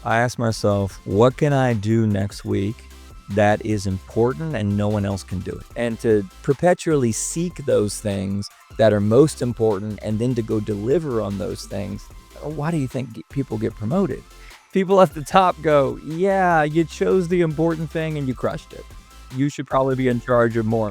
I ask myself, what can I do next week that is important and no one else can do it? And to perpetually seek those things that are most important and then to go deliver on those things. Why do you think people get promoted? People at the top go, yeah, you chose the important thing and you crushed it. You should probably be in charge of more.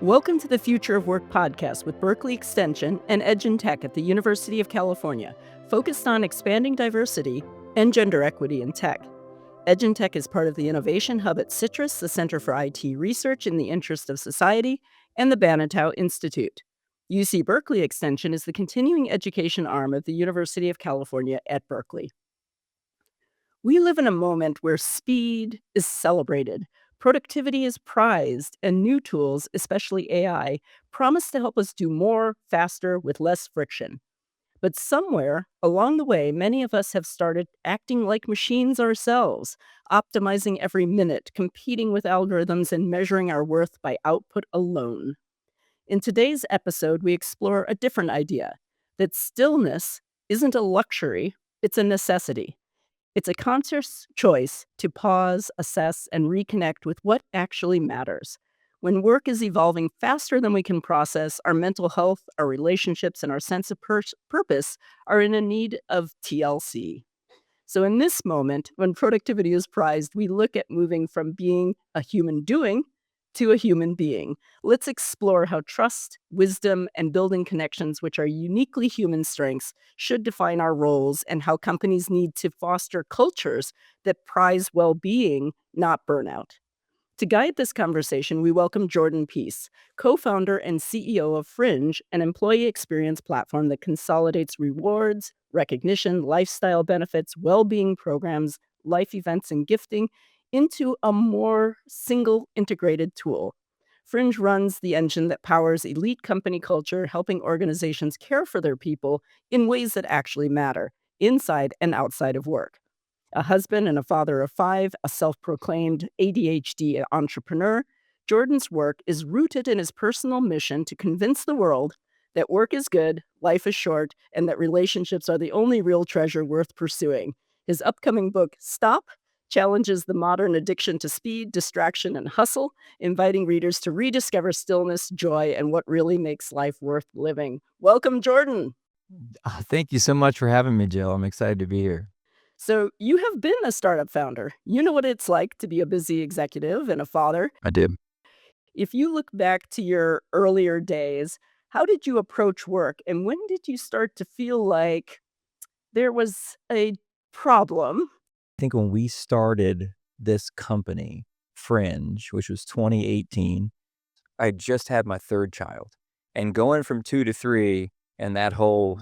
Welcome to the Future of Work podcast with Berkeley Extension and Edge in Tech at the University of California, focused on expanding diversity and gender equity in tech. Edge in Tech is part of the Innovation Hub at Citrus, the Center for IT Research in the Interest of Society, and the Banatow Institute. UC Berkeley Extension is the continuing education arm of the University of California at Berkeley. We live in a moment where speed is celebrated, productivity is prized, and new tools, especially AI, promise to help us do more, faster, with less friction. But somewhere along the way, many of us have started acting like machines ourselves, optimizing every minute, competing with algorithms, and measuring our worth by output alone. In today's episode, we explore a different idea that stillness isn't a luxury, it's a necessity. It's a conscious choice to pause, assess, and reconnect with what actually matters. When work is evolving faster than we can process, our mental health, our relationships, and our sense of purpose are in a need of TLC. So, in this moment, when productivity is prized, we look at moving from being a human doing to a human being. Let's explore how trust, wisdom, and building connections, which are uniquely human strengths, should define our roles and how companies need to foster cultures that prize well being, not burnout. To guide this conversation, we welcome Jordan Peace, co-founder and CEO of Fringe, an employee experience platform that consolidates rewards, recognition, lifestyle benefits, well-being programs, life events, and gifting into a more single integrated tool. Fringe runs the engine that powers elite company culture, helping organizations care for their people in ways that actually matter, inside and outside of work. A husband and a father of five, a self-proclaimed ADHD entrepreneur, Jordan's work is rooted in his personal mission to convince the world that work is good, life is short, and that relationships are the only real treasure worth pursuing. His upcoming book, Stop, challenges the modern addiction to speed, distraction, and hustle, inviting readers to rediscover stillness, joy, and what really makes life worth living. Welcome, Jordan. Thank you so much for having me, Jill. I'm excited to be here. So, you have been a startup founder. You know what it's like to be a busy executive and a father. I did. If you look back to your earlier days, how did you approach work? And when did you start to feel like there was a problem? I think when we started this company, Fringe, which was 2018, I just had my third child. And going from 2 to 3 and that whole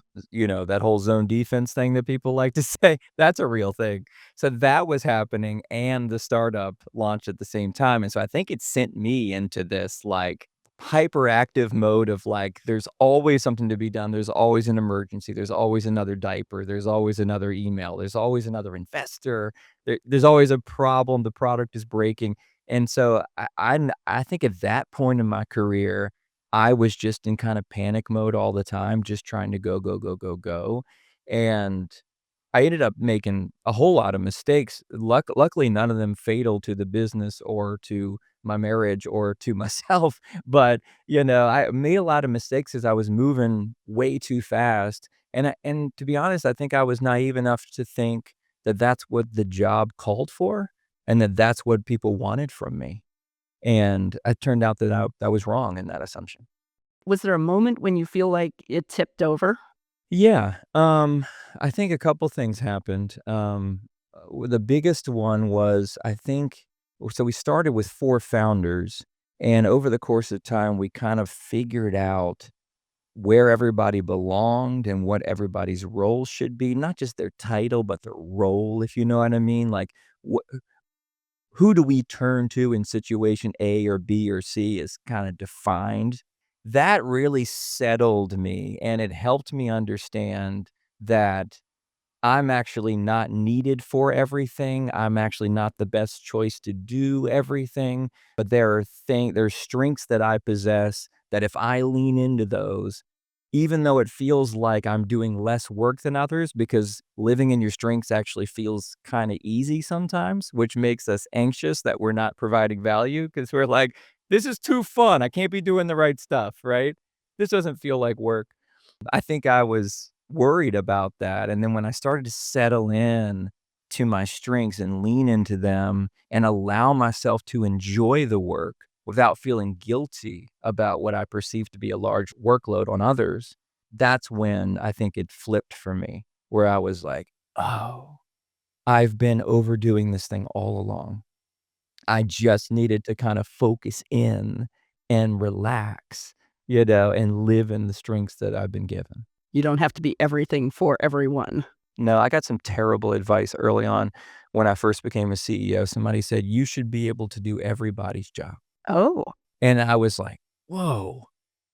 zone defense thing that people like to say, that's a real thing. So that was happening and the startup launched at the same time. And so I think it sent me into this like hyperactive mode of like, there's always something to be done. There's always an emergency. There's always another diaper. There's always another email. There's always another investor. There's always a problem. The product is breaking. And so I think at that point in my career, I was just in kind of panic mode all the time, just trying to go, go, go, go, go. And I ended up making a whole lot of mistakes. Luckily, none of them fatal to the business or to my marriage or to myself. But I made a lot of mistakes as I was moving way too fast. And to be honest, I think I was naive enough to think that that's what the job called for and that that's what people wanted from me. And it turned out that I was wrong in that assumption. Was there a moment when you feel like it tipped over? Yeah, I think a couple things happened. The biggest one was I think so we started with 4 founders, and over the course of time, we kind of figured out where everybody belonged and what everybody's role should be, not just their title, but their role, if you know what I mean. Like, wh who do we turn to in situation A or B or C is kinda defined. That really settled me, and it helped me understand that I'm actually not needed for everything. I'm actually not the best choice to do everything, but there's strengths that I possess that if I lean into those, even though it feels like I'm doing less work than others, because living in your strengths actually feels kinda easy sometimes, which makes us anxious that we're not providing value because 'cause we're like, "This is too fun. I can't be doing the right stuff," right? This doesn't feel like work. I think I was worried about that, and then when I started to settle in to my strengths and lean into them and allow myself to enjoy the work without feeling guilty about what I perceive to be a large workload on others, that's when I think it flipped for me, where I was like, "Oh, I've been overdoing this thing all along. I just needed to kind of focus in and relax, and live in the strengths that I've been given." You don't have to be everything for everyone. No, I got some terrible advice early on when I first became a CEO. Somebody said, "You should be able to do everybody's job." Oh, And I was like, "Whoa,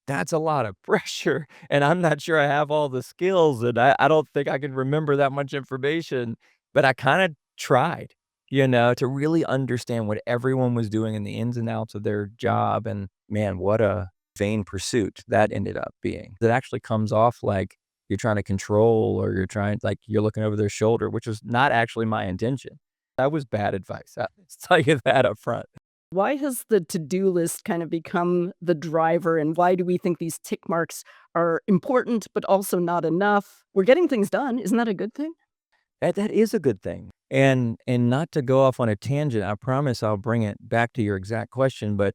that's a lot of pressure, and I'm not sure I have all the skills, and I don't think I can remember that much information." But I kinda tried, to really understand what everyone was doing in the ins and outs of their job, and man, what a vain pursuit that ended up being. It actually comes off like you're trying to control or you're looking over their shoulder, which was not actually my intention. That was bad advice. I'll tell you that up front. why has the to-do list kind of become the driver, and why do we think these tick marks are important but also not enough? We're getting things done. Isn't that a good thing? That is a good thing. And not to go off on a tangent, I promise I'll bring it back to your exact question, but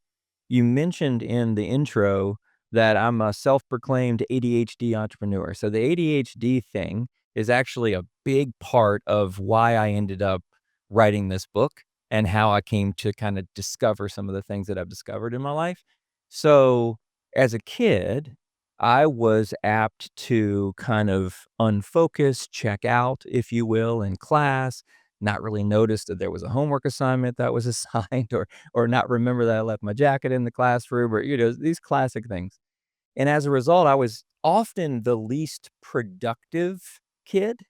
you mentioned in the intro that I'm a self-proclaimed ADHD entrepreneur. So the ADHD thing is actually a big part of why I ended up writing this book and how I came to kind of discover some of the things that I've discovered in my life. So as a kid, I was apt to kind of unfocus, check out, if you will, in class, not really notice that there was a homework assignment that was assigned or not remember that I left my jacket in the classroom or, these classic things. And as a result, I was often the least productive kid,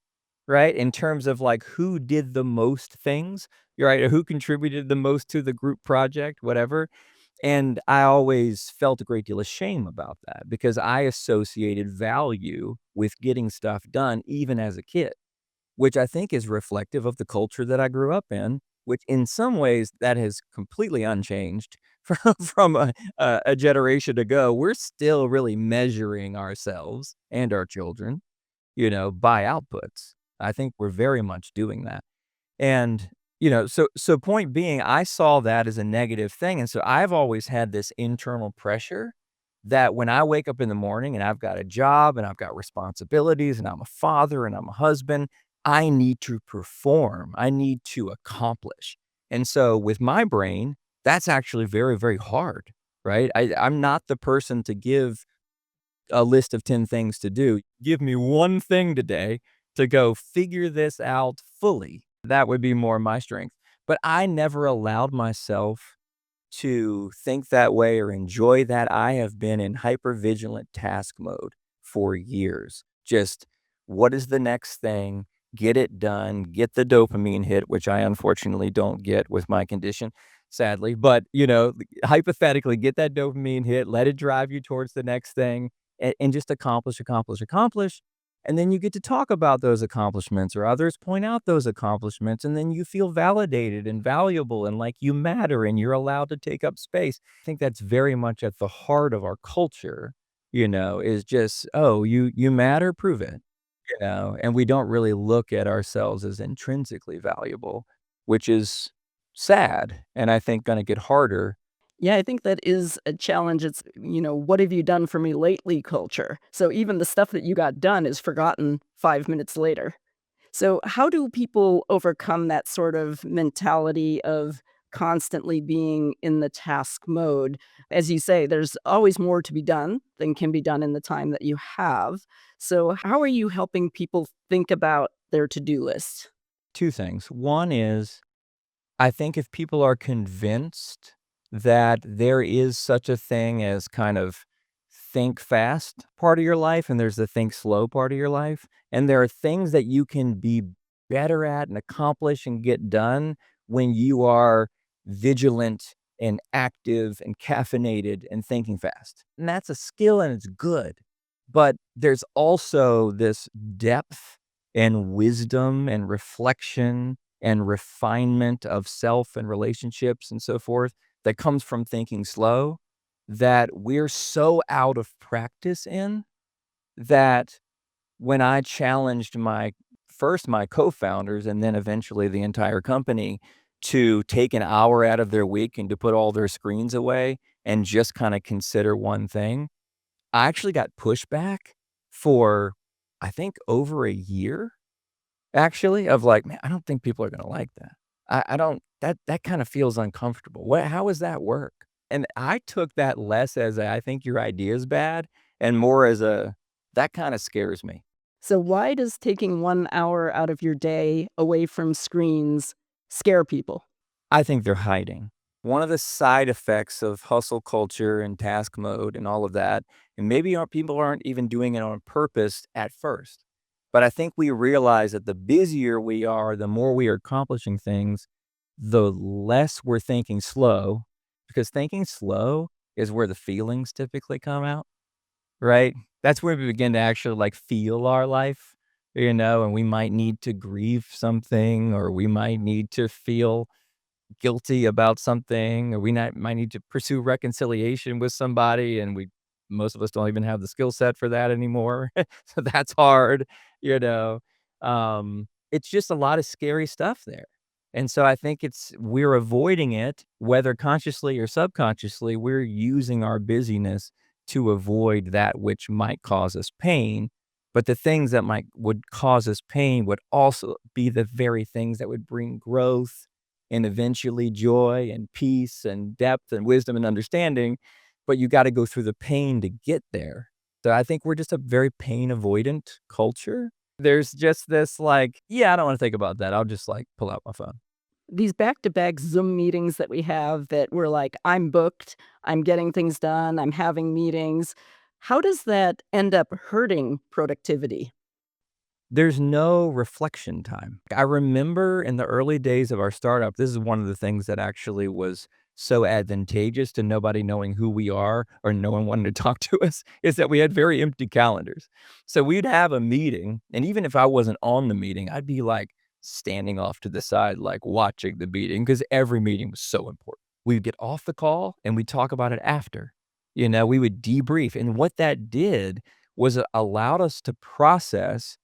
right? In terms of like who did the most things, right? Or who contributed the most to the group project, whatever. And I always felt a great deal of shame about that because I associated value with getting stuff done even as a kid, which I think is reflective of the culture that I grew up in, which in some ways that has completely unchanged from a generation ago. We're still really measuring ourselves and our children, by outputs. I think we're very much doing that. And, so point being, I saw that as a negative thing, and so I've always had this internal pressure that when I wake up in the morning and I've got a job and I've got responsibilities and I'm a father and I'm a husband, I need to perform. I need to accomplish. And so with my brain, that's actually very, very hard, right? I'm not the person to give a list of 10 things to do. Give me one thing today to go figure this out fully. That would be more my strength. But I never allowed myself to think that way or enjoy that. I have been in hypervigilant task mode for years. Just what is the next thing? Get it done, get the dopamine hit, which I unfortunately don't get with my condition, sadly. But, hypothetically, get that dopamine hit, let it drive you towards the next thing and just accomplish, accomplish, accomplish. And then you get to talk about those accomplishments or others point out those accomplishments. And then you feel validated and valuable and like you matter and you're allowed to take up space. I think that's very much at the heart of our culture, is just, oh, you matter, prove it, and we don't really look at ourselves as intrinsically valuable, which is sad. And I think going to get harder. Yeah, I think that is a challenge. It's, what have you done for me lately culture. So even the stuff that you got done is forgotten 5 minutes later. So, how do people overcome that sort of mentality of constantly being in the task mode? As you say, there's always more to be done than can be done in the time that you have. So, how are you helping people think about their to do list? Two things. One is I think if people are convinced that there is such a thing as kind of think fast part of your life and there's the think slow part of your life, and there are things that you can be better at and accomplish and get done when you are vigilant and active and caffeinated and thinking fast. And that's a skill and it's good. But there's also this depth and wisdom and reflection and refinement of self and relationships and so forth that comes from thinking slow that we're so out of practice in that when I challenged my co-founders and then eventually the entire company to take an hour out of their week and to put all their screens away and just kinda consider one thing, I actually got pushback for, I think, over a year, actually, of like, "Man, I don't think people are gonna like that. I don't that kinda feels uncomfortable. How does that work?" And I took that less as a, "I think your idea is bad," and more as a, "That kinda scares me." So, why does taking 1 hour out of your day away from screens scare people? I think they're hiding. One of the side effects of hustle culture and task mode and all of that, and maybe our people aren't even doing it on purpose at first, but I think we realize that the busier we are, the more we are accomplishing things, the less we're thinking slow, because thinking slow is where the feelings typically come out, right? That's where we begin to actually like feel our life, and we might need to grieve something or we might need to feel guilty about something, or we might need to pursue reconciliation with somebody, and we most of us don't even have the skill set for that anymore. So that's hard, you know? It's just a lot of scary stuff there. And so I think we're avoiding it, whether consciously or subconsciously, we're using our busyness to avoid that which might cause us pain. But the things that would cause us pain would also be the very things that would bring growth and eventually joy and peace and depth and wisdom and understanding, but you gotta go through the pain to get there. So I think we're just a very pain avoidant culture. There's just this like, "Yeah, I don't wanna think about that. I'll just, like, pull out my phone." These back-to-back Zoom meetings that we have that we're like, "I'm booked, I'm getting things done, I'm having meetings." How does that end up hurting productivity? There's no reflection time. I remember in the early days of our startup, this is one of the things that actually was so advantageous to nobody knowing who we are or no one wanting to talk to us, is that we had very empty calendars. So we'd have a meeting, and even if I wasn't on the meeting, I'd be like standing off to the side, like watching the meeting because every meeting was so important. We'd get off the call and we'd talk about it after. We would debrief. And what that did was it allowed us to process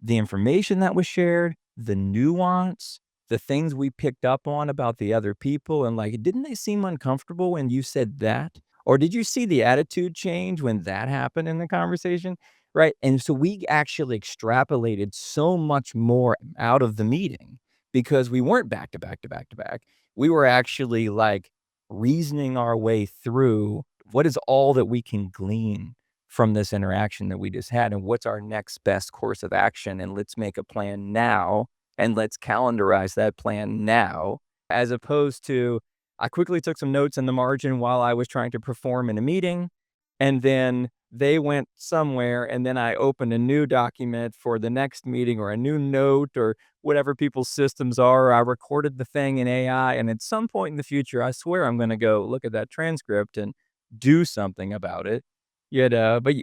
the information that was shared, the nuance, the things we picked up on about the other people, and like, didn't they seem uncomfortable when you said that? Or did you see the attitude change when that happened in the conversation? Right. And so we actually extrapolated so much more out of the meeting because we weren't back to back to back to back. We were actually like reasoning our way through what is all that we can glean from this interaction that we just had and what's our next best course of action, and let's make a plan now and let's calendarize that plan now, as opposed to I quickly took some notes in the margin while I was trying to perform in a meeting, and then they went somewhere, and then I opened a new document for the next meeting or a new note or whatever people's systems are. I recorded the thing in AI, and at some point in the future, I swear I'm gonna go look at that transcript and do something about it.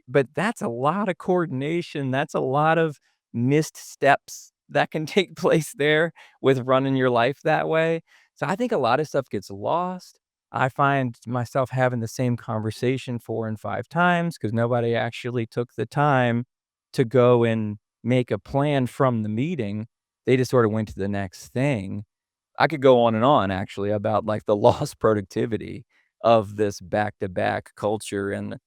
But that's a lot of coordination, that's a lot of missed steps that can take place there with running your life that way. So I think a lot of stuff gets lost. I find myself having the same conversation 4 and 5 times because nobody actually took the time to go and make a plan from the meeting. They just sort of went to the next thing. I could go on and on actually about, like, the lost productivity of this back-to-back culture, and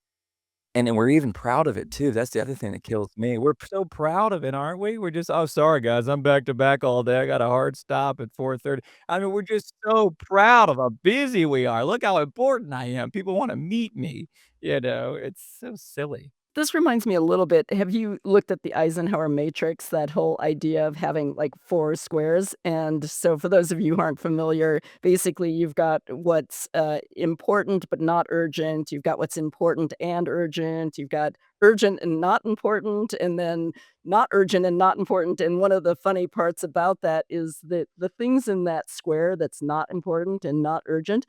then we're even proud of it too. That's the other thing that kills me. We're so proud of it, aren't we? We're just, "Oh, sorry, guys. I'm back to back all day. I got a hard stop at 4:30." I mean, we're just so proud of how busy we are. "Look how important I am. People wanna meet me." It's so silly. This reminds me a little bit, have you looked at the Eisenhower matrix, that whole idea of having, like, 4 squares? And so for those of you who aren't familiar, basically, you've got what's, important but not urgent, you've got what's important and urgent, you've got urgent and not important, and then not urgent and not important, and one of the funny parts about that is that the things in that square that's not important and not urgent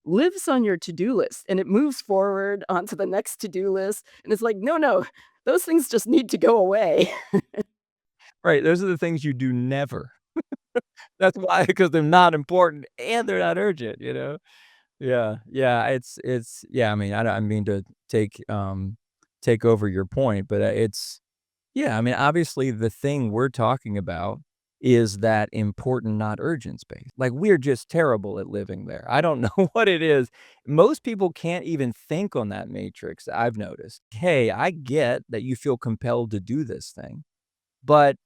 lives on your to-do list, and it moves forward onto the next to-do list, and it's like, "No, no, Those things just need to go away. Right, those are the things you do never. That's why, because 'cause they're not important and they're not urgent, you know? Yeah, yeah, it's yeah, I mean, I mean to take over your point, but, it's yeah, I mean, obviously, the thing we're talking about is that important, not urgent space. Like, we're just terrible at living there. I don't know what it is. Most people can't even think on that matrix, I've noticed. "Hey, I get that you feel compelled to do this thing, but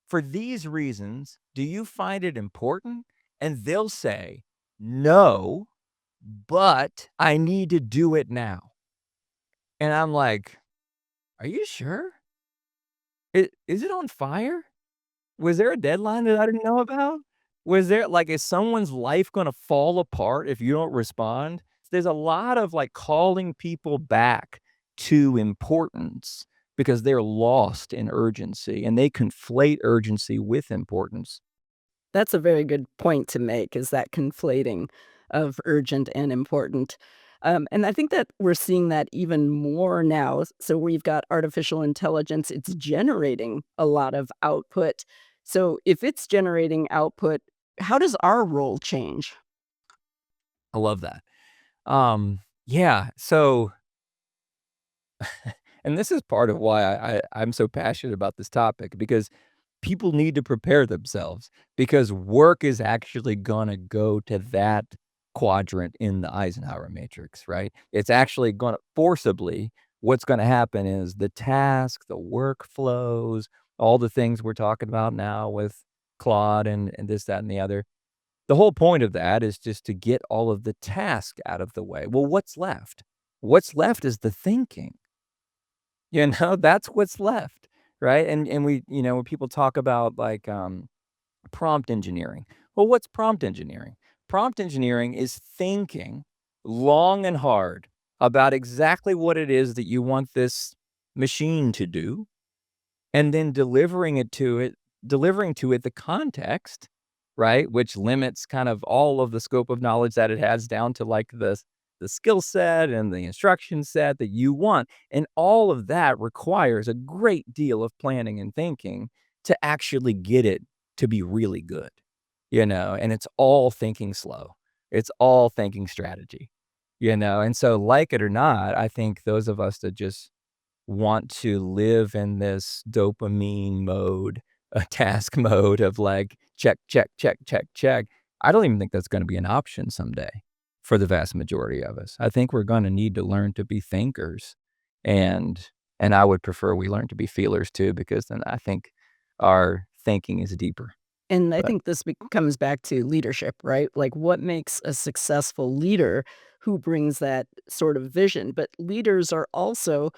for these reasons, do you find it important?" And they'll say, "No, but I need to do it now." And I'm like, "Are you sure? Is it on fire? Was there a deadline that I didn't know about? Was there like, is someone's life gonna fall apart if you don't respond?" There's a lot of, like, calling people back to importance because they're lost in urgency, and they conflate urgency with importance. That's a very good point to make, is that conflating of urgent and important. And I think that we're seeing that even more now. So we've got artificial intelligence, it's generating a lot of output. So if it's generating output, how does our role change? I love that. Yeah, so and this is part of why I'm so passionate about this topic because people need to prepare themselves because work is actually gonna go to that quadrant in the Eisenhower matrix, right? It's actually gonna forcibly what's gonna happen is the task, the workflows, all the things we're talking about now with Claude and this, that, and the other. The whole point of that is just to get all of the task out of the way. Well, what's left? What's left is the thinking. You know, that's what's left, right? And we when people talk about, like, prompt engineering. Well, what's prompt engineering? Prompt engineering is thinking long and hard about exactly what it is that you want this machine to do, and then delivering to it the context, right, which limits kind of all of the scope of knowledge that it has down to, like, the skill set and the instruction set that you want, and all of that requires a great deal of planning and thinking to actually get it to be really good, and it's all thinking slow. It's all thinking strategy, and so, like it or not, I think those of us that just want to live in this dopamine mode, a task mode of like, check, check, check, check, check. I don't even think that's gonna be an option someday for the vast majority of us. I think we're gonna need to learn to be thinkers, and and I would prefer we learn to be feelers too, because then I think our thinking is deeper. And I But think this comes back to leadership, right? Like, what makes a successful leader who brings that sort of vision? But leaders are also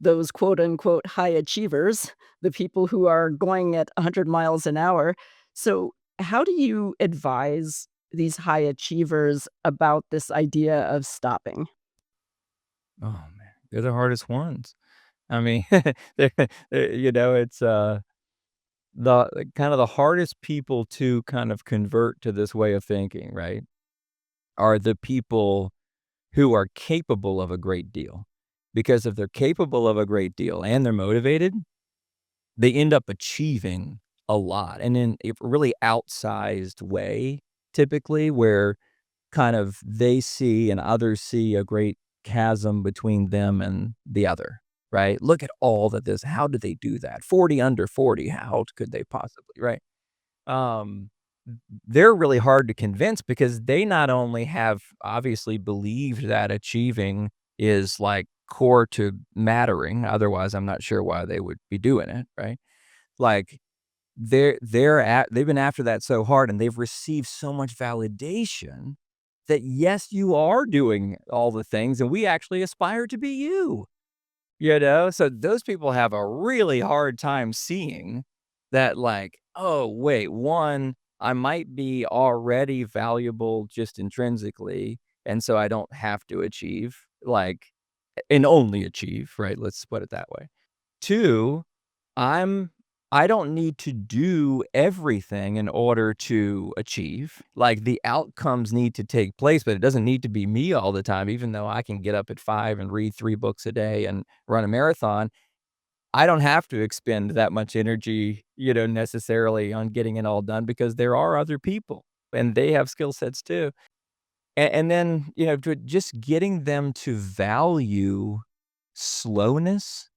those quote unquote high achievers, the people who are going at 100 miles an hour. So, how do you advise these high achievers about this idea of stopping? oh man, they're the hardest ones. I mean, they're, it's the kind of the hardest people to kind of convert to this way of thinking, right, are the people who are capable of a great deal. Because if they're capable of a great deal and they're motivated, they end up achieving a lot and in a really outsized way, typically, where kind of they see and others see a great chasm between them and the other, right? Look at all that this how did they do that? 40 under 40, how could they possibly, right? Um, they're really hard to convince because they not only have obviously believed that achieving is, like, core to mattering, otherwise, I'm not sure why they would be doing it, right? Like, they've been after that so hard, and they've received so much validation that, yes, you are doing all the things, and we actually aspire to be you. So those people have a really hard time seeing that, like, "Oh, wait, 1, I might be already valuable just intrinsically, and so I don't have to achieve, like, and only achieve," right? Let's put it that way. 2, I'm I don't need to do everything in order to achieve. Like, the outcomes need to take place, but it doesn't need to be me all the time, even though I can get up at 5 and read 3 books a day and run a marathon. I don't have to expend that much energy, necessarily on getting it all done because there are other people and they have skill sets too. And then, just getting them to value slowness,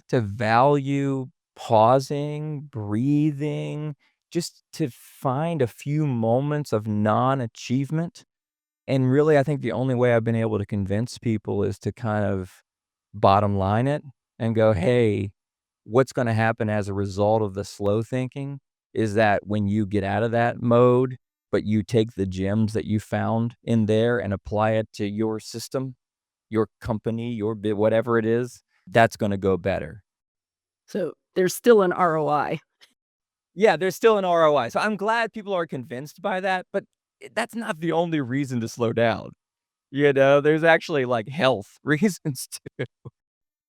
to value pausing, breathing, just to find a few moments of non-achievement. And really, I think the only way I've been able to convince people is to kind of bottom line it and go, "Hey, what's gonna happen as a result of the slow thinking is that when you get out of that mode, but you take the gems that you found in there and apply it to your system, your company, your bit, whatever it is, that's gonna go better." So there's still an ROI. Yeah, there's still an ROI. So I'm glad people are convinced by that, but that's not the only reason to slow down. There's actually, like, health reasons too.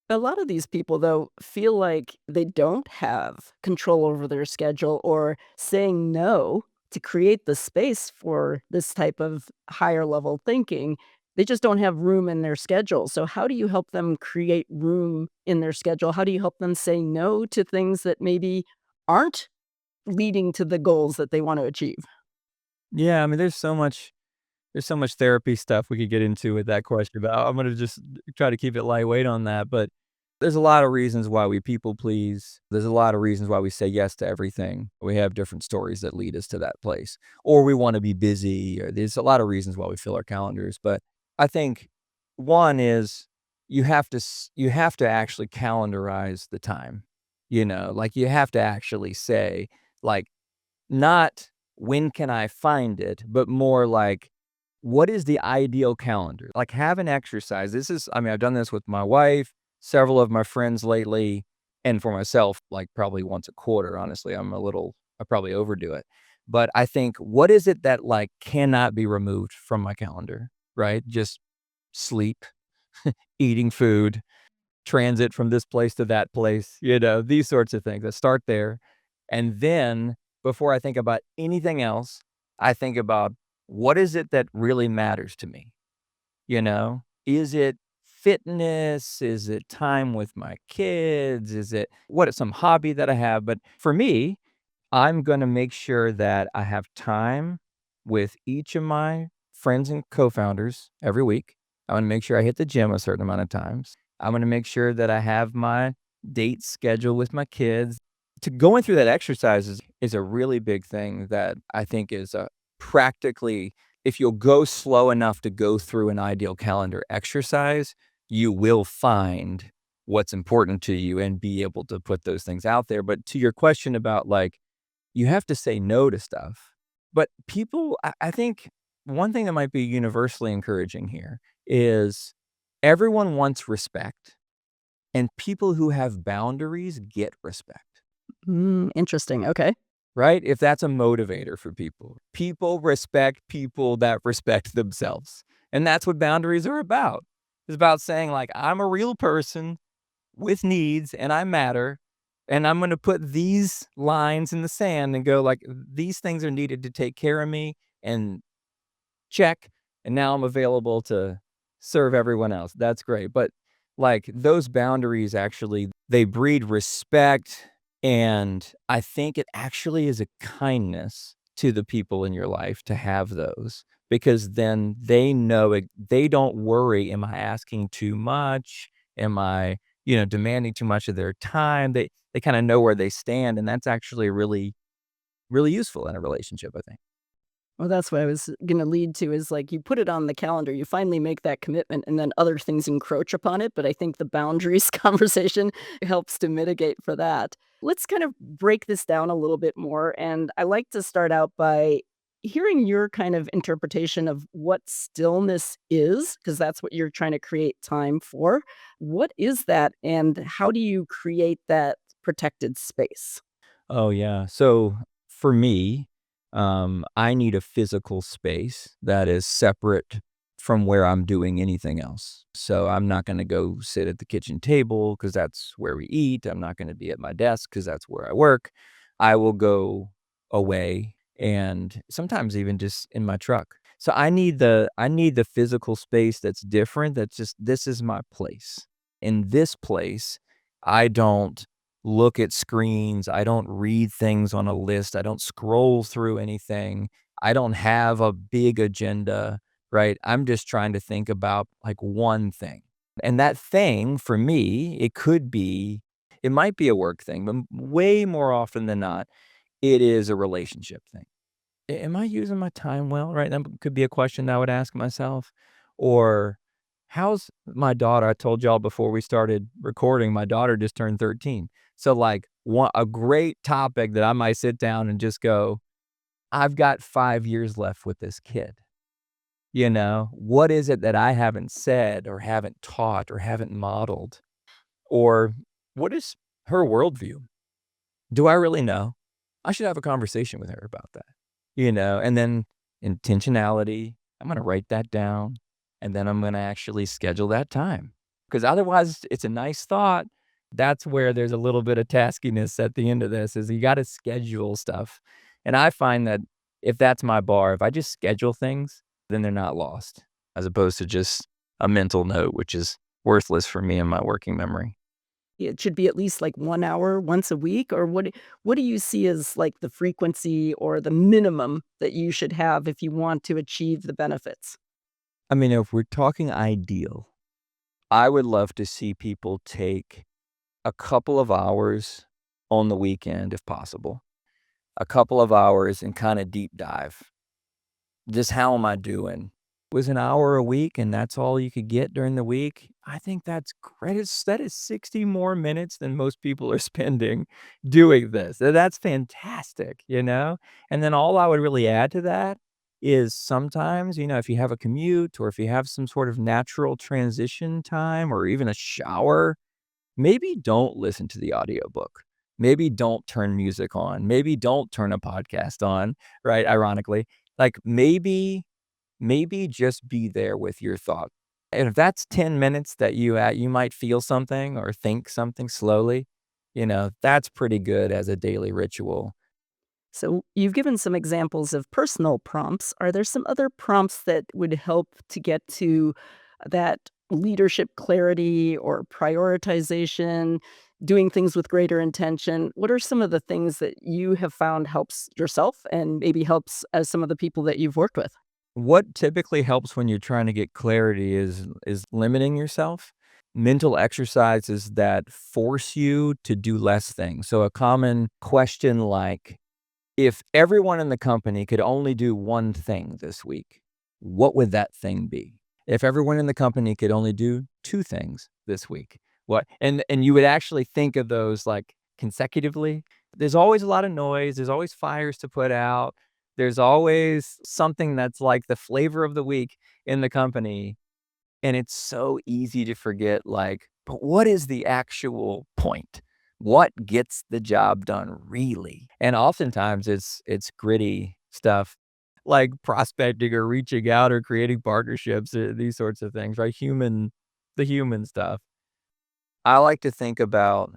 A lot of these people, though, feel like they don't have control over their schedule or saying no to create the space for this type of higher level thinking. They just don't have room in their schedule. So, how do you help them create room in their schedule? How do you help them say no to things that maybe aren't leading to the goals that they want to achieve? Yeah, I mean, there's so much therapy stuff we could get into with that question, but I'm gonna just try to keep it lightweight on that. But there's a lot of reasons why we people please. There's a lot of reasons why we say yes to everything. We have different stories that lead us to that place, or we wanna be busy, or there's a lot of reasons why we fill our calendars. But I think one is you have to actually calendarize the time, like, you have to actually say, like, not, "When can I find it?" But more like, "What is the ideal calendar?" Like, have an exercise. I mean, I've done this with my wife, several of my friends lately, and for myself, like, probably once a quarter, honestly. I probably overdo it. But I think, what is it that, like, cannot be removed from my calendar, right? Just sleep, eating food, transit from this place to that place, these sorts of things. I start there. And then before I think about anything else, I think about, what is it that really matters to me? Is it fitness? Is it time with my kids? Is it what is some hobby that I have? But for me, I'm going to make sure that I have time with each of my friends and co-founders every week. I'm going to make sure I hit the gym a certain amount of times. I'm going to make sure that I have my date scheduled with my kids. To going through that exercise is a really big thing that I think is practically, if you'll go slow enough to go through an ideal calendar exercise, you will find what's important to you and be able to put those things out there. But to your question about, like, you have to say no to stuff. But people, I think one thing that might be universally encouraging here is everyone wants respect, and people who have boundaries get respect, Interesting. Okay. right? If that's a motivator for people, people respect people that respect themselves. And that's what boundaries are about. It's about saying, like, I'm a real person with needs and I matter. And I'm going to put these lines in the sand and go, like, these things are needed to take care of me, and check. And now I'm available to serve everyone else. That's great. But, like, those boundaries actually, they breed respect. And I think it actually is a kindness to the people in your life to have those, because then they know they don't worry, am I asking too much? Am I, demanding too much of their time? They kind of know where they stand. And that's actually really, really useful in a relationship, I think. Well, that's what I was gonna lead to is, like, you put it on the calendar, you finally make that commitment, and then other things encroach upon it, but I think the boundaries conversation helps to mitigate for that. Let's kind of break this down a little bit more, and I like to start out by hearing your kind of interpretation of what stillness is, because that's what you're trying to create time for. What is that, and how do you create that protected space? Oh, yeah. So for me, I need a physical space that is separate from where I'm doing anything else. So I'm not going to go sit at the kitchen table because that's where we eat. I'm not going to be at my desk because that's where I work. I will go away, and sometimes even just in my truck. So I need the physical space that's different. That's just, this is my place. In this place, I don't look at screens. I don't read things on a list. I don't scroll through anything. I don't have a big agenda, right? I'm just trying to think about like one thing. And that thing for me, it might be a work thing, but way more often than not, it is a relationship thing. Am I using my time well, right? That could be a question that I would ask myself. Or how's my daughter? I told y'all before we started recording, my daughter just turned 13. So like a great topic that I might sit down and just go, I've got 5 years left with this kid. What is it that I haven't said or haven't taught or haven't modeled? Or what is her worldview? Do I really know? I should have a conversation with her about that, and then intentionality, I'm gonna write that down, and then I'm gonna actually schedule that time. Because otherwise, it's a nice thought. That's where there's a little bit of taskiness at the end of this, is you gotta schedule stuff, and I find that if that's my bar, if I just schedule things, then they're not lost, as opposed to just a mental note, which is worthless for me and my working memory. It should be at least like 1 hour once a week, or what do you see as, like, the frequency or the minimum that you should have if you want to achieve the benefits? I mean, if we're talking ideal, I would love to see people take a couple of hours on the weekend, if possible, a couple of hours and kinda deep dive. Just how am I doing? Was an hour a week and that's all you could get during the week? I think that's great. That is 60 more minutes than most people are spending doing this. That's fantastic, you know? And then all I would really add to that is sometimes, if you have a commute or if you have some sort of natural transition time or even a shower, maybe don't listen to the audiobook. Maybe don't turn music on. Maybe don't turn a podcast on, right? Ironically, like maybe just be there with your thought. And if that's 10 minutes that you might feel something or think something slowly, that's pretty good as a daily ritual. So, you've given some examples of personal prompts. Are there some other prompts that would help to get to that leadership clarity or prioritization, doing things with greater intention? What are some of the things that you have found helps yourself and maybe helps as some of the people that you've worked with? What typically helps when you're trying to get clarity is limiting yourself. Mental exercises that force you to do less things. So a common question like, if everyone in the company could only do one thing this week, what would that thing be? If everyone in the company could only do two things this week, what? And you would actually think of those like consecutively. There's always a lot of noise. There's always fires to put out. There's always something that's like the flavor of the week in the company. And it's so easy to forget, like, but what is the actual point? What gets the job done really? And oftentimes it's gritty stuff like prospecting or reaching out or creating partnerships, these sorts of things, right? The human stuff. I like to think about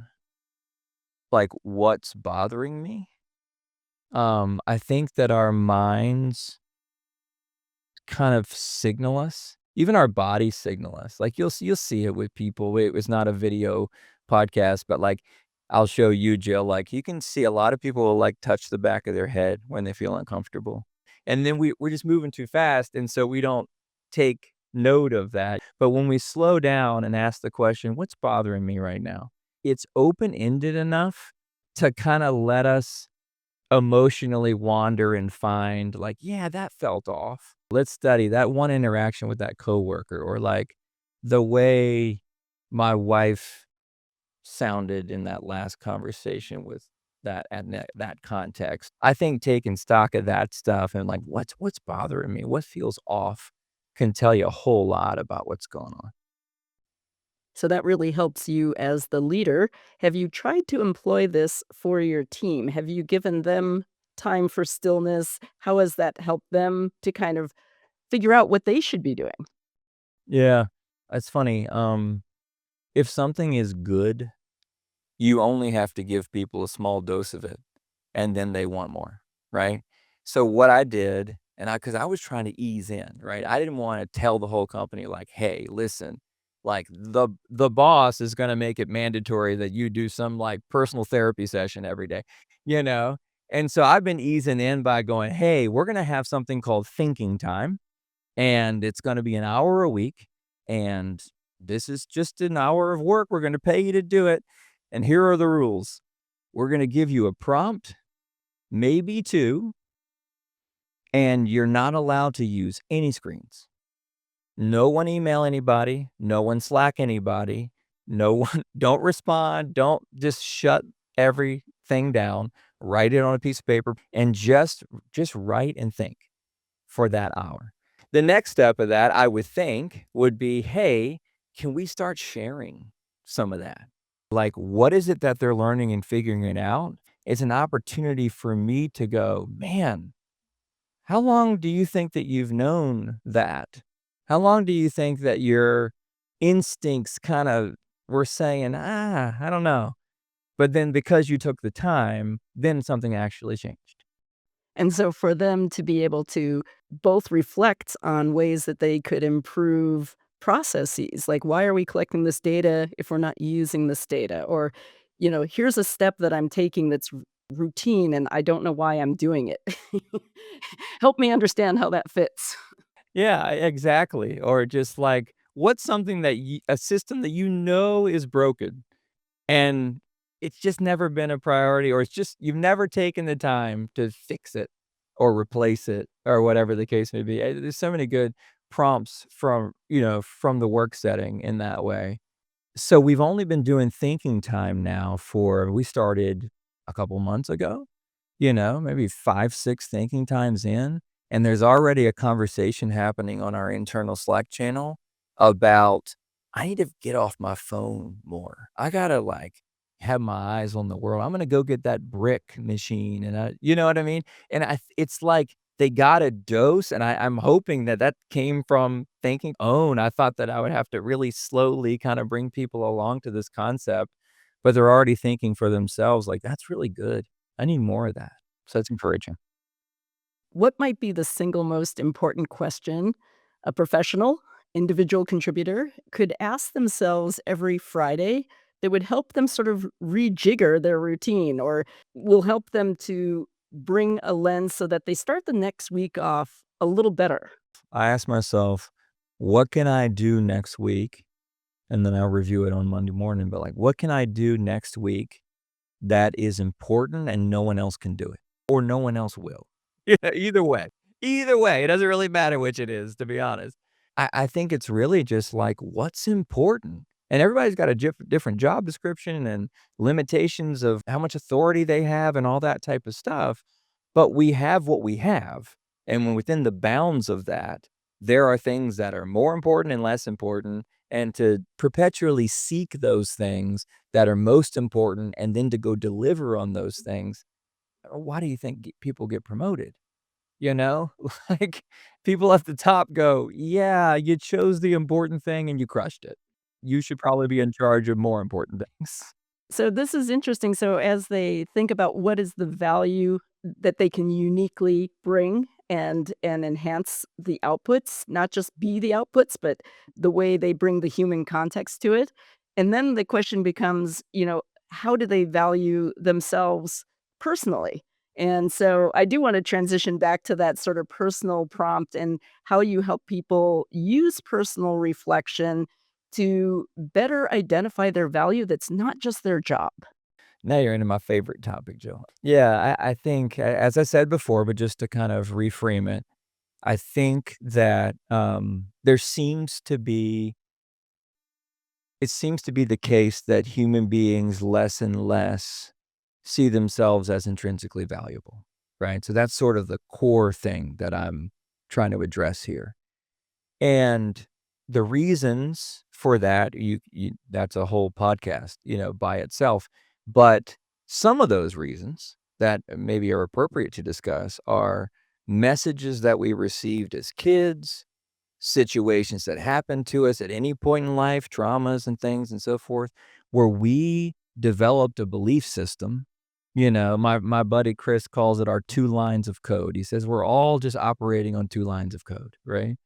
like what's bothering me. I think that our minds kind of signal us. Even our bodies signal us. Like, you'll see it with people. It was not a video podcast, but, like, I'll show you, Jill, like, you can see a lot of people will, like, touch the back of their head when they feel uncomfortable. And then we're just moving too fast, and so we don't take note of that. But when we slow down and ask the question, "What's bothering me right now?" It's open-ended enough to kinda let us emotionally wander and find like, "Yeah, that felt off. Let's study that one interaction with that coworker," or like the way my wife sounded in that last conversation with that context. I think taking stock of that stuff and like, what's bothering me? What feels off can tell you a whole lot about what's going on. So that really helps you as the leader. Have you tried to employ this for your team? Have you given them time for stillness? How has that helped them to kind of figure out what they should be doing? Yeah. It's funny. If something is good, you only have to give people a small dose of it, and then they want more, right? So what I did, and because I was trying to ease in, right? I didn't wanna tell the whole company like, "Hey, listen." Like, the boss is gonna make it mandatory that you do some, like, personal therapy session every day, you know? And so I've been easing in by going, "Hey, we're gonna have something called thinking time, and it's gonna be an hour a week, and this is just an hour of work. We're gonna pay you to do it, and here are the rules. We're gonna give you a prompt, maybe 2, and you're not allowed to use any screens. No one email anybody, no one Slack anybody, no one don't respond, don't just shut everything down, write it on a piece of paper, and just write and think for that hour." The next step of that, I would think, would be, "Hey, can we start sharing some of that?" Like, what is it that they're learning and figuring it out? It's an opportunity for me to go, "Man, how long do you think that you've known that? How long do you think that your instincts kind of were saying, I don't know." But then because you took the time, then something actually changed. And so for them to be able to both reflect on ways that they could improve processes, like, why are we collecting this data if we're not using this data? Or, here's a step that I'm taking that's routine and I don't know why I'm doing it. Help me understand how that fits. Yeah, exactly. Or just like, what's something that a system that you know is broken and it's just never been a priority, or it's just you've never taken the time to fix it or replace it or whatever the case may be. There's so many good prompts from the work setting in that way. So we've only been doing thinking time now we started a couple months ago, maybe 5, 6 thinking times in, and there's already a conversation happening on our internal Slack channel about, "I need to get off my phone more. I gotta, like, have my eyes on the world. I'm gonna go get that brick machine," and you know what I mean? And it's like they got a dose, and I'm hoping that that came from thinking, I thought that I would have to really slowly kinda bring people along to this concept, but they're already thinking for themselves, like, "That's really good. I need more of that." So that's encouraging. What might be the single most important question a professional, individual contributor could ask themselves every Friday that would help them sort of rejigger their routine or will help them to bring a lens so that they start the next week off a little better? I ask myself, "What can I do next week?" And then I'll review it on Monday morning, but, like, what can I do next week that is important and no one else can do it, or no one else will? Yeah, either way. Either way, it doesn't really matter which it is, to be honest. I think it's really just like, what's important? And everybody's got a different job description and limitations of how much authority they have and all that type of stuff, but we have what we have, and when within the bounds of that, there are things that are more important and less important, and to perpetually seek those things that are most important and then to go deliver on those things. Why do you think people get promoted? You know? Like, people at the top go, "Yeah, you chose the important thing and you crushed it. You should probably be in charge of more important things." So this is interesting. So as they think about what is the value that they can uniquely bring and enhance the outputs, not just be the outputs, but the way they bring the human context to it. And then the question becomes, how do they value themselves personally? And so I do want to transition back to that sort of personal prompt and how you help people use personal reflection to better identify their value that's not just their job. Now you're into my favorite topic, Joe. Yeah, I think, as I said before, but just to kind of reframe it, I think that, there seems to be it seems to be the case that human beings less and less see themselves as intrinsically valuable, right? So that's sort of the core thing that I'm trying to address here. And the reasons for that, that's a whole podcast, by itself. But some of those reasons that maybe are appropriate to discuss are messages that we received as kids, situations that happened to us at any point in life, traumas and things and so forth, where we developed a belief system. My buddy Chris calls it our 2 lines of code. He says we're all just operating on 2 lines of code, right?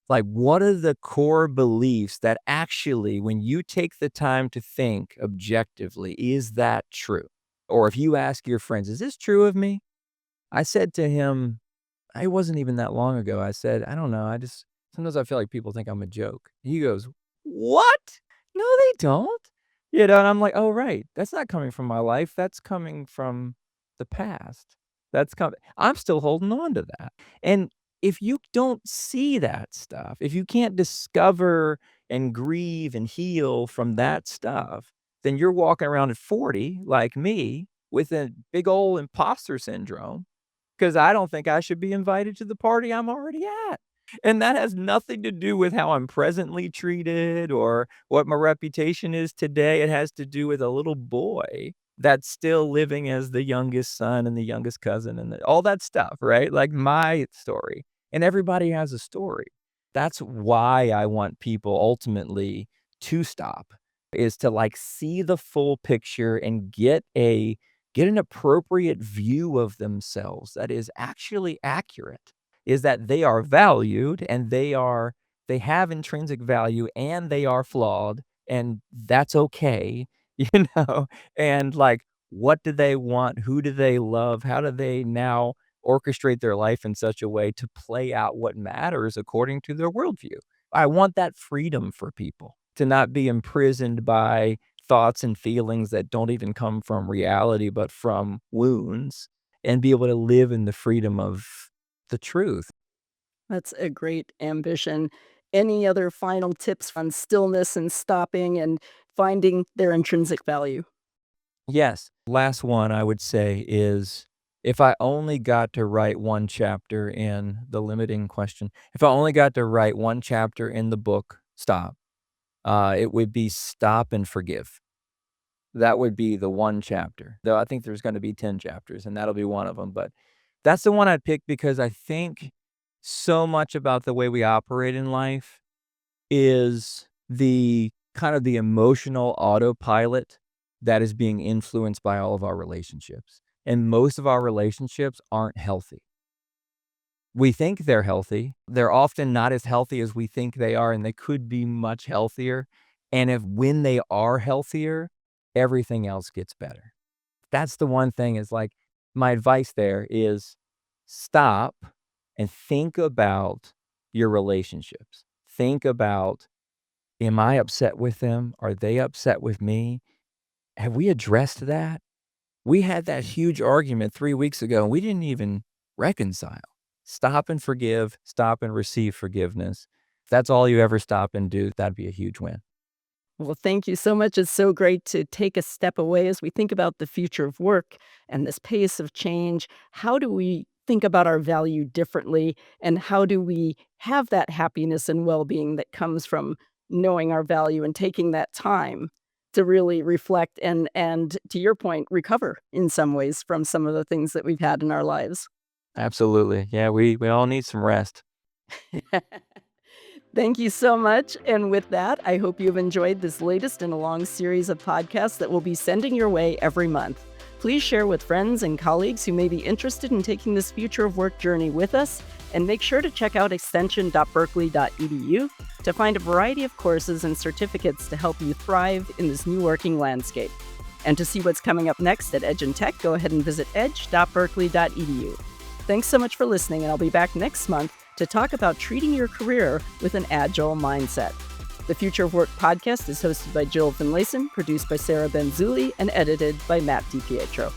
Like, what are the core beliefs that actually, when you take the time to think objectively, is that true? Or if you ask your friends, "Is this true of me?" I said to him, it wasn't even that long ago, I said, "I don't know, I just sometimes I feel like people think I'm a joke." He goes, "What? No, they don't." And I'm like, "Oh, right. That's not coming from my life, that's coming from the past. I'm still holding on to that." And if you don't see that stuff, if you can't discover and grieve and heal from that stuff, then you're walking around at 40 like me with a big ol' imposter syndrome 'cause I don't think I should be invited to the party I'm already at. And that has nothing to do with how I'm presently treated or what my reputation is today. It has to do with a little boy that's still living as the youngest son and the youngest cousin and all that stuff, right? Like my story. And everybody has a story. That's why I want people ultimately to stop, is to, like, see the full picture and get an appropriate view of themselves that is actually accurate, is that they are valued and they have intrinsic value and they are flawed, and that's okay, you know? And, like, what do they want? Who do they love? How do they now orchestrate their life in such a way to play out what matters according to their worldview? I want that freedom for people to not be imprisoned by thoughts and feelings that don't even come from reality, but from wounds, and be able to live in the freedom of the truth. That's a great ambition. Any other final tips on stillness and stopping and finding their intrinsic value? Yes. Last one I would say is, if I only got to write one chapter in the limiting question, if I only got to write one chapter in the book, Stop, it would be stop and forgive. That would be the one chapter, though I think there's gonna be 10 chapters, and that'll be one of them. But that's the one I'd pick because I think so much about the way we operate in life is the kind of the emotional autopilot that is being influenced by all of our relationships, and most of our relationships aren't healthy. We think they're healthy. They're often not as healthy as we think they are, and they could be much healthier. And if when they are healthier, everything else gets better. That's the one thing is like my advice there is stop and think about your relationships. Think about, am I upset with them? Are they upset with me? Have we addressed that? We had that huge argument 3 weeks ago, and we didn't even reconcile. Stop and forgive, stop and receive forgiveness. If that's all you ever stop and do, that'd be a huge win. Well, thank you so much. It's so great to take a step away as we think about the future of work and this pace of change. How do we think about our value differently? And how do we have that happiness and well being that comes from knowing our value and taking that time to really reflect and to your point, recover in some ways from some of the things that we've had in our lives? Absolutely. Yeah, we all need some rest. Thank you so much. And with that, I hope you've enjoyed this latest in a long series of podcasts that we'll be sending your way every month. Please share with friends and colleagues who may be interested in taking this future of work journey with us, and make sure to check out extension.berkeley.edu to find a variety of courses and certificates to help you thrive in this new working landscape. And to see what's coming up next at Edge and Tech, go ahead and visit edge.berkeley.edu. Thanks so much for listening, and I'll be back next month to talk about treating your career with an agile mindset. The Future of Work podcast is hosted by Jill Finlayson, produced by Sarah Benzuli, and edited by Matt DiPietro.